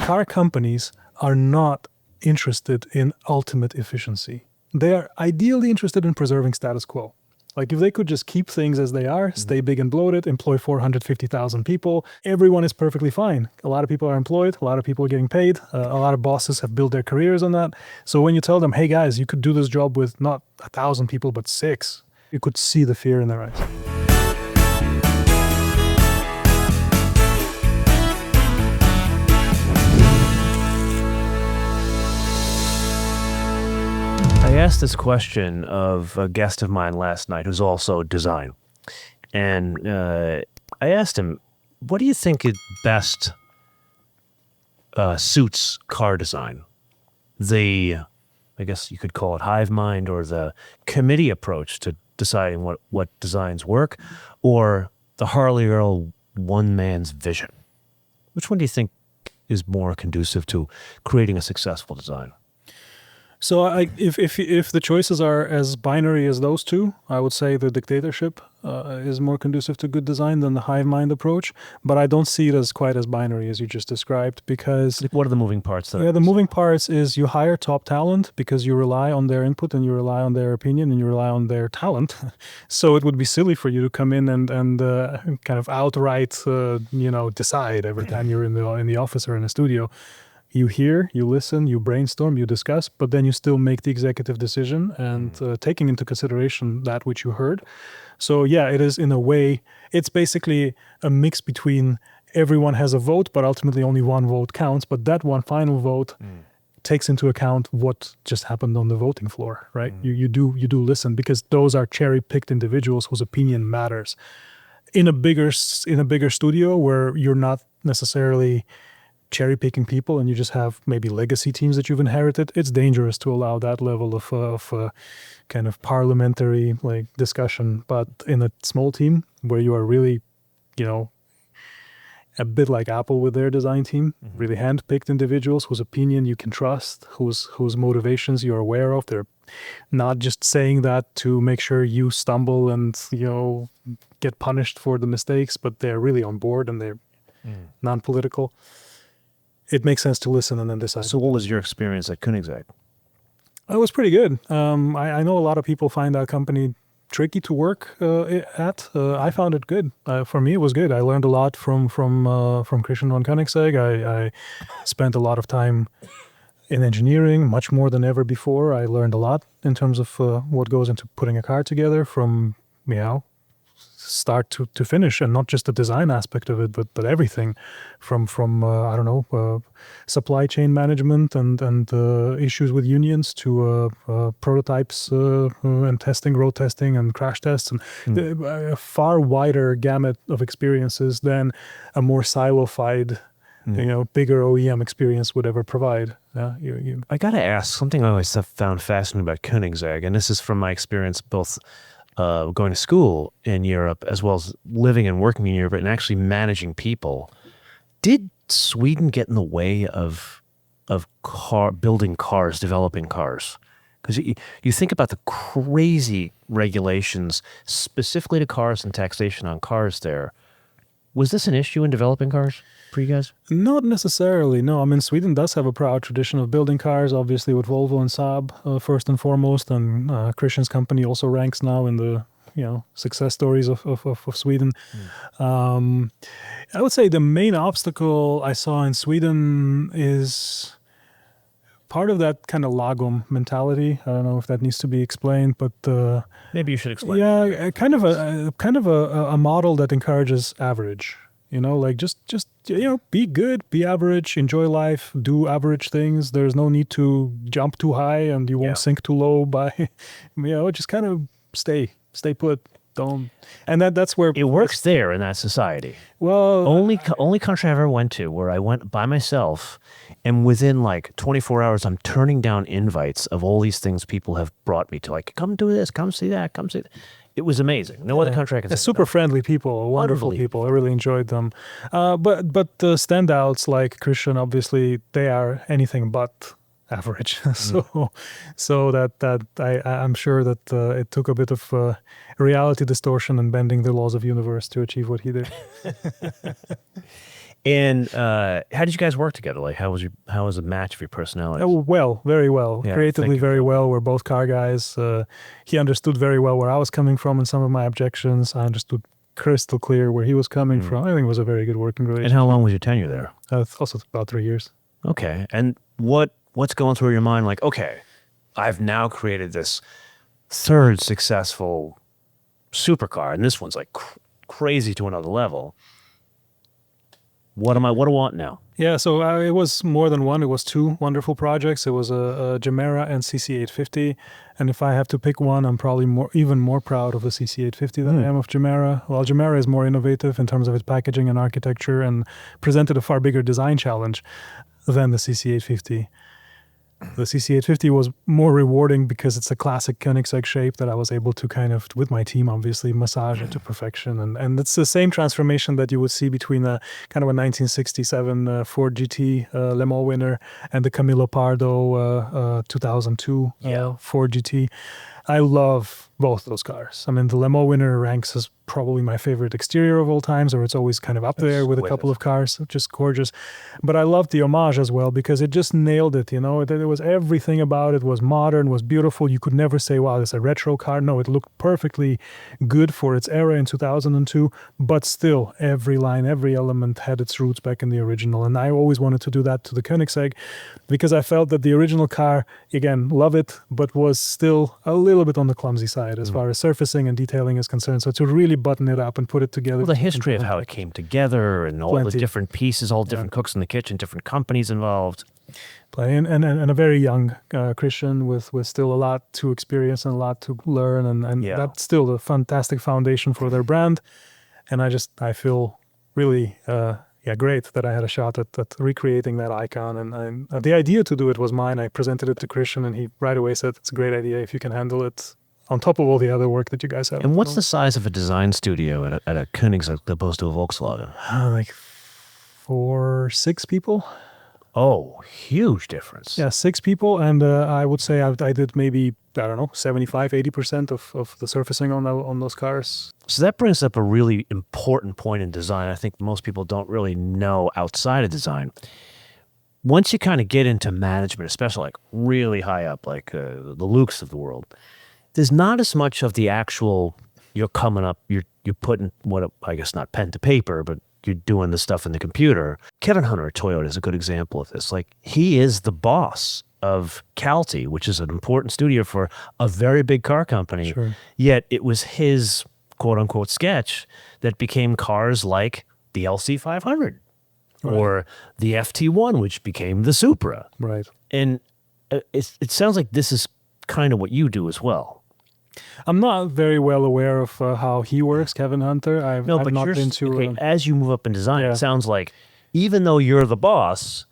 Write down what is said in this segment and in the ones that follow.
car companies are not interested in ultimate efficiency. They are ideally interested in preserving status quo. Like if they could just keep things as they are, stay big and bloated, employ 450,000 people, everyone is perfectly fine. A lot of people are employed, a lot of people are getting paid, a lot of bosses have built their careers on that. So when you tell them, hey guys, you could do this job with not 1,000 people, but 6, you could see the fear in their eyes. I asked this question of a guest of mine last night who's also design. And I asked him, what do you think it best suits car design? I guess you could call it hive mind, or the committee approach to deciding what designs work, or the Harley Earl one man's vision? Which one do you think is more conducive to creating a successful design? So if the choices are as binary as those two, I would say the dictatorship is more conducive to good design than the hive mind approach. But I don't see it as quite as binary as you just described, because... What are the moving parts? The moving parts is you hire top talent because you rely on their input and you rely on their opinion and you rely on their talent. So it would be silly for you to come in and kind of outright decide every time you're in the office or in a studio. You hear, you listen, you brainstorm, you discuss, but then you still make the executive decision and taking into consideration that which you heard. So yeah, it is in a way, it's basically a mix between everyone has a vote, but ultimately only one vote counts. But that one final vote takes into account what just happened on the voting floor, right? You do listen, because those are cherry-picked individuals whose opinion matters. In a bigger studio where you're not necessarily cherry-picking people and you just have maybe legacy teams that you've inherited, it's dangerous to allow that level of kind of parliamentary discussion. But in a small team where you are really, a bit like Apple with their design team, really hand-picked individuals whose opinion you can trust, whose motivations you're aware of. They're not just saying that to make sure you stumble and, get punished for the mistakes, but they're really on board and they're non-political. It makes sense to listen and then decide. So what was your experience at Koenigsegg? It was pretty good. I know a lot of people find that company tricky to work at. I found it good. For me, it was good. I learned a lot from Christian von Koenigsegg. I spent a lot of time in engineering, much more than ever before. I learned a lot in terms of what goes into putting a car together from, start to finish, and not just the design aspect of it, but everything from supply chain management and issues with unions to prototypes and testing, road testing and crash tests, and a far wider gamut of experiences than a more silofied, bigger OEM experience would ever provide. I got to ask, something I always have found fascinating about Koenigsegg, and this is from my experience both going to school in Europe as well as living and working in Europe and actually managing people. Did Sweden get in the way of building cars, developing cars? Because you think about the crazy regulations specifically to cars and taxation on cars there. Was this an issue in developing cars for you guys? Not necessarily, no. I mean, Sweden does have a proud tradition of building cars, obviously with Volvo and Saab first and foremost, and Christian's company also ranks now in the success stories of Sweden. I would say the main obstacle I saw in Sweden is part of that kind of lagom mentality. I don't know if that needs to be explained, but maybe you should explain. Yeah, kind of a model that encourages average. Just be good, be average, enjoy life, do average things. There's no need to jump too high, and you won't sink too low by, just kind of stay put. Don't. And that's where it works there in that society. Well, only country I ever went to where I went by myself, and within 24 hours, I'm turning down invites of all these things people have brought me to, come do this, come see that, come see that. It was amazing. No other country I can say. Super friendly people, wonderful people. I really enjoyed them. But the standouts like Christian, obviously, they are anything but average. So that I'm sure that it took a bit of reality distortion and bending the laws of universe to achieve what he did. And how did you guys work together? Like, how was a match of your personalities? Well, very well. Yeah, Creatively, thank you. very well. We're both car guys. He understood very well where I was coming from and some of my objections. I understood crystal clear where he was coming from. I think it was a very good working relationship. And how long was your tenure there? Also about 3 years. Okay. And what's going through your mind? Like, okay, I've now created this third successful supercar, and this one's like crazy to another level. What do I want now? Yeah, so it was more than one. It was 2 wonderful projects. It was a Gemera and CC850. And if I have to pick one, I'm probably even more proud of the CC850 than I am of Gemera. Well, Gemera is more innovative in terms of its packaging and architecture and presented a far bigger design challenge than the CC850. The CC850 was more rewarding because it's a classic Koenigsegg shape that I was able to kind of, with my team obviously, massage it to perfection. And it's the same transformation that you would see between a kind of a 1967 Ford GT Le Mans winner and the Camillo Pardo 2002 Ford GT. I love both those cars. I mean, the Le Mans winner ranks as probably my favorite exterior of all times, or it's always kind of up there with a couple of cars, just gorgeous. But I loved the homage as well because it just nailed it, you know. There was everything about it was modern, was beautiful. You could never say, wow, this is a retro car. No, it looked perfectly good for its era in 2002, but still every line, every element had its roots back in the original. And I always wanted to do that to the Koenigsegg because I felt that the original car, again, love it, but was still a little bit on the clumsy side as far as surfacing and detailing is concerned. So to really button it up and put it together. Well, the history of how it came together and all the different pieces, all different cooks in the kitchen, different companies involved. And a very young Christian with still a lot to experience and a lot to learn. And that's still a fantastic foundation for their brand. And I feel really great that I had a shot at recreating that icon. And the idea to do it was mine. I presented it to Christian and he right away said, it's a great idea if you can handle it on top of all the other work that you guys have. And what's the size of a design studio at a Koenigsegg as opposed to a Volkswagen? Like 6 people. Oh, huge difference. Yeah, 6 people. And I would say I did maybe, 75-80% of the surfacing on those cars. So that brings up a really important point in design. I think most people don't really know outside of design. Once you kind of get into management, especially like really high up, like the Lukes of the world, there's not as much of the actual, you're coming up, you're putting I guess not pen to paper, but you're doing the stuff in the computer. Kevin Hunter at Toyota is a good example of this. Like, he is the boss of Calty, which is an important studio for a very big car company. Sure. Yet it was his quote unquote sketch that became cars like the LC500 or the FT1, which became the Supra. Right. And it sounds like this is kind of what you do as well. I'm not very well aware of how he works, Kevin Hunter. I've not been to... as you move up in design, it sounds like even though you're the boss,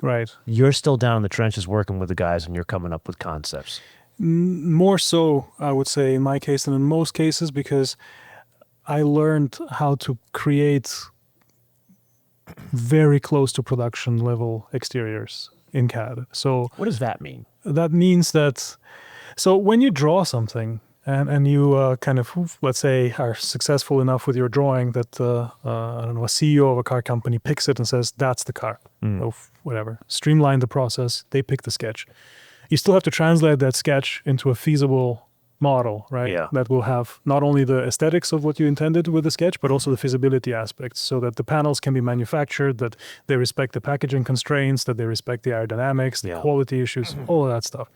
you're still down in the trenches working with the guys and you're coming up with concepts. More so, I would say, in my case than in most cases, because I learned how to create very close to production level exteriors in CAD. So what does that mean? That means that... So when you draw something... And you kind of, let's say, are successful enough with your drawing that, I don't know, a CEO of a car company picks it and says, that's the car, or whatever. Streamline the process. They pick the sketch. You still have to translate that sketch into a feasible model, right? Yeah. That will have not only the aesthetics of what you intended with the sketch, but also the feasibility aspects, so that the panels can be manufactured, that they respect the packaging constraints, that they respect the aerodynamics, the quality issues, all of that stuff.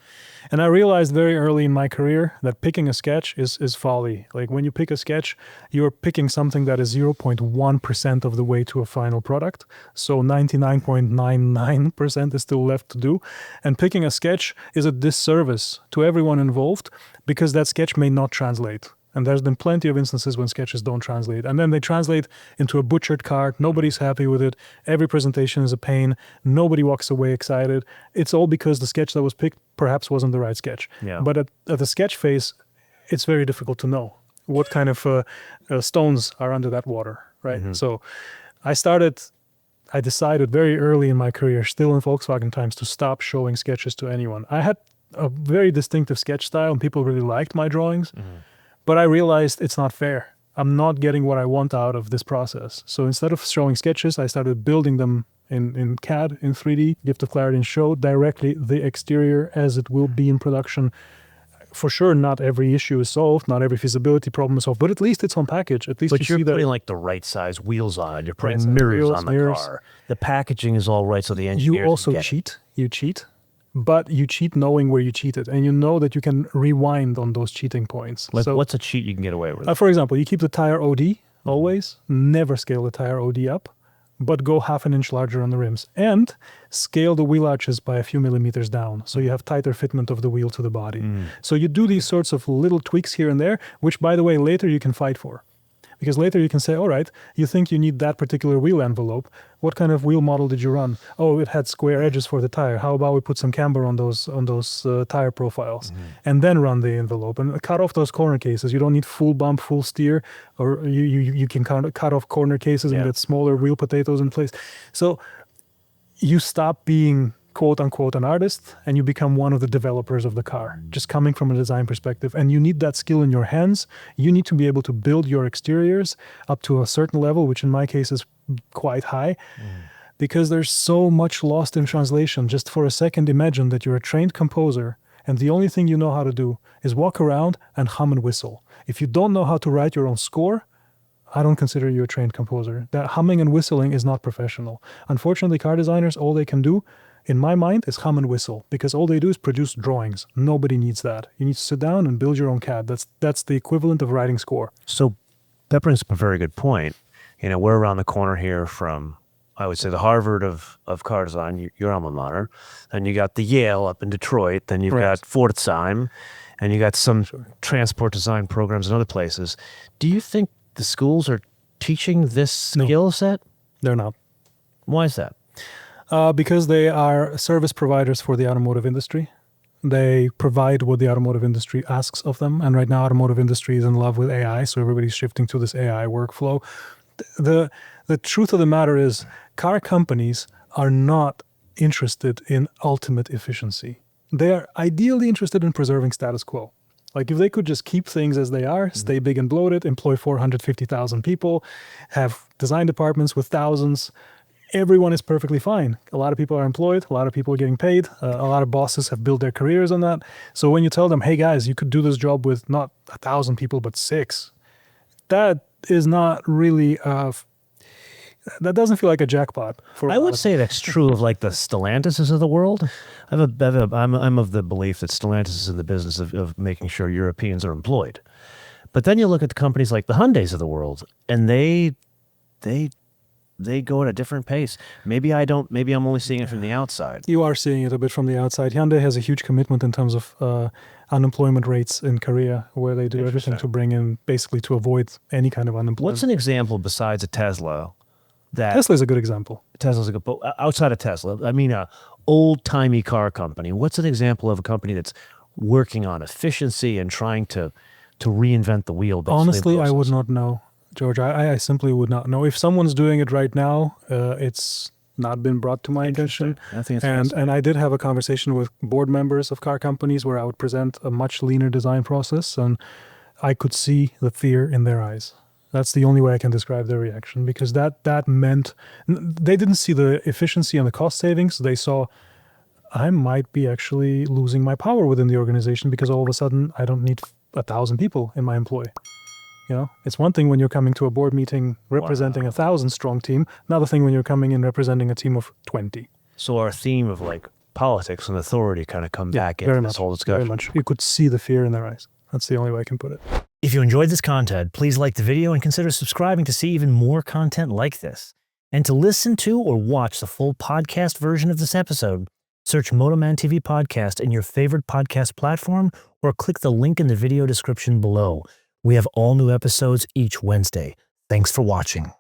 And I realized very early in my career that picking a sketch is folly. Like, when you pick a sketch, you're picking something that is 0.1% of the way to a final product. So 99.99% is still left to do. And picking a sketch is a disservice to everyone involved, because that sketch may not translate. And there's been plenty of instances when sketches don't translate. And then they translate into a butchered car. Nobody's happy with it. Every presentation is a pain. Nobody walks away excited. It's all because the sketch that was picked perhaps wasn't the right sketch. Yeah. But at the sketch phase, it's very difficult to know what kind of stones are under that water, right? Mm-hmm. So I decided very early in my career, still in Volkswagen times, to stop showing sketches to anyone. I had a very distinctive sketch style and people really liked my drawings. Mm-hmm. But I realized it's not fair. I'm not getting what I want out of this process. So instead of showing sketches, I started building them in CAD, in 3D, gift of clarity, and show directly the exterior as it will be in production. For sure, not every issue is solved, not every feasibility problem is solved, but at least it's on package. At least But you're putting like the right size wheels on it. You're putting Right-size mirrors wheels, on the mirrors. car. The packaging is all right, so the engineers You also can get it. cheat. You cheat, but you cheat knowing where you cheated, and you know that you can rewind on those cheating points. Like, So, what's a cheat you can get away with? for example, you keep the tire OD always, never scale the tire OD up, but go half an inch larger on the rims, and scale the wheel arches by a few millimeters down, so you have tighter fitment of the wheel to the body. So you do these sorts of little tweaks here and there, which, by the way, later you can fight for. Because later you can say, all right, you think you need that particular wheel envelope. What kind of wheel model did you run? Oh, it had square edges for the tire. How about we put some camber on those tire profiles, and then run the envelope and cut off those corner cases. You don't need full bump, full steer, or you can cut off corner cases and get smaller wheel potatoes in place. So you stop being quote unquote an artist and you become one of the developers of the car, just coming from a design perspective. And you need that skill in your hands. You need to be able to build your exteriors up to a certain level, which in my case is quite high, because there's so much lost in translation. Just for a second, imagine that you're a trained composer and the only thing you know how to do is walk around and hum and whistle. If you don't know how to write your own score, I don't consider you a trained composer. That humming and whistling is not professional. Unfortunately, car designers, all they can do, in my mind, is hum and whistle, because all they do is produce drawings. Nobody needs that. You need to sit down and build your own CAD. That's the equivalent of writing score. So that brings up a very good point. You know, we're around the corner here from, I would say, the Harvard of car design, your alma mater. Then you got the Yale up in Detroit. Then you've got Pforzheim, and you got some transport design programs in other places. Do you think the schools are teaching this skill set? They're not. Why is that? Because they are service providers for the automotive industry. They provide what the automotive industry asks of them. And right now, automotive industry is in love with AI, so everybody's shifting to this AI workflow. The truth of the matter is, car companies are not interested in ultimate efficiency. They are ideally interested in preserving status quo. Like, if they could just keep things as they are, stay big and bloated, employ 450,000 people, have design departments with thousands, everyone is perfectly fine. A lot of people are employed. A lot of people are getting paid. A lot of bosses have built their careers on that. So when you tell them, hey guys, you could do this job with not 1,000 people, but 6, that is not really, that doesn't feel like a jackpot. I would say that's true of like the Stellantises of the world. I'm of the belief that Stellantis is in the business of making sure Europeans are employed. But then you look at the companies like the Hyundais of the world, and they go at a different pace. Maybe I'm only seeing it from the outside. You are seeing it a bit from the outside. Hyundai has a huge commitment in terms of unemployment rates in Korea, where they do everything to bring in, basically to avoid any kind of unemployment. What's an example besides a Tesla? Tesla's a good example. Tesla's a good, but outside of Tesla, I mean, a old-timey car company. What's an example of a company that's working on efficiency and trying to reinvent the wheel? Honestly, I would not know, George. I simply would not know. If someone's doing it right now, it's not been brought to my attention. I think it's and I did have a conversation with board members of car companies where I would present a much leaner design process, and I could see the fear in their eyes. That's the only way I can describe their reaction, because that meant they didn't see the efficiency and the cost savings. They saw, I might be actually losing my power within the organization, because all of a sudden I don't need 1,000 people in my employ. You know, it's one thing when you're coming to a board meeting representing 1,000 strong team, another thing when you're coming in representing a team of 20. So our theme of like politics and authority kind of come back into this whole discussion. Very much. You could see the fear in their eyes. That's the only way I can put it. If you enjoyed this content, please like the video and consider subscribing to see even more content like this. And to listen to or watch the full podcast version of this episode, search MotoMan TV Podcast in your favorite podcast platform or click the link in the video description below. We have all new episodes each Wednesday. Thanks for watching.